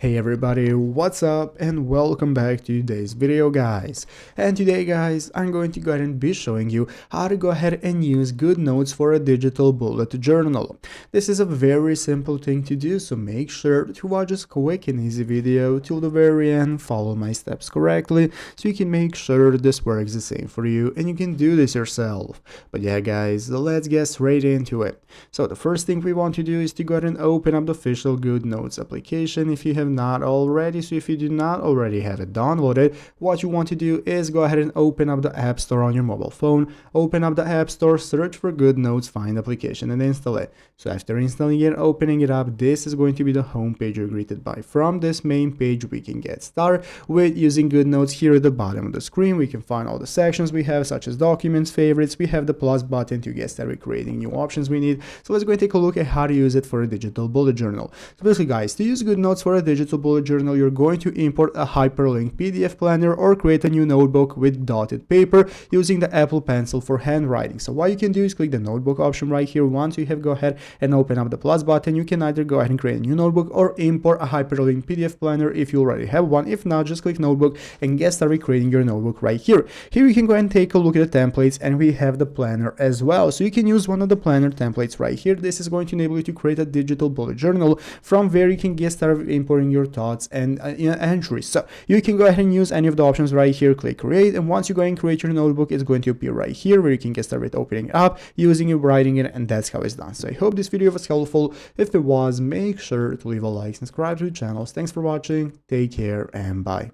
Hey everybody, what's up and welcome back to today's video guys. And today guys, I'm going to go ahead and be showing you how to go ahead and use GoodNotes for a digital bullet journal. This is a very simple thing to do, so make sure to watch this quick and easy video till the very end, follow my steps correctly, so you can make sure that this works the same for you and you can do this yourself. But yeah guys, let's get straight into it. So the first thing we want to do is to go ahead and open up the official GoodNotes application if you have not already. So if you do not already have it downloaded, what you want to do is go ahead and open up the App Store on your mobile phone, open up the App Store, search for GoodNotes, find application and install it. So after installing it, opening it up, this is going to be the home page you're greeted by. From this main page we can get started with using GoodNotes. Here at the bottom of the screen we can find all the sections we have, such as documents, favorites. We have the plus button to get started creating new options we need. So let's go and take a look at how to use it for a digital bullet journal. So basically guys, to use GoodNotes for a digital bullet journal, you're going to import a hyperlinked PDF planner or create a new notebook with dotted paper using the Apple Pencil for handwriting. So what you can do is click the notebook option right here. Once you have go ahead and open up the plus button, you can either go ahead and create a new notebook or import a hyperlinked PDF planner if you already have one. If not, just click notebook and get started creating your notebook right here. Here you can go ahead and take a look at the templates, and we have the planner as well. So you can use one of the planner templates right here. This is going to enable you to create a digital bullet journal from where you can get started importing your thoughts and entries. So you can go ahead and use any of the options right here. Click create, and once you go and create your notebook, it's going to appear right here where you can get started opening it up, using it, writing it, and that's how it's done. So I hope this video was helpful. If it was, make sure to leave a like, subscribe to the channel. Thanks for watching, take care, and bye.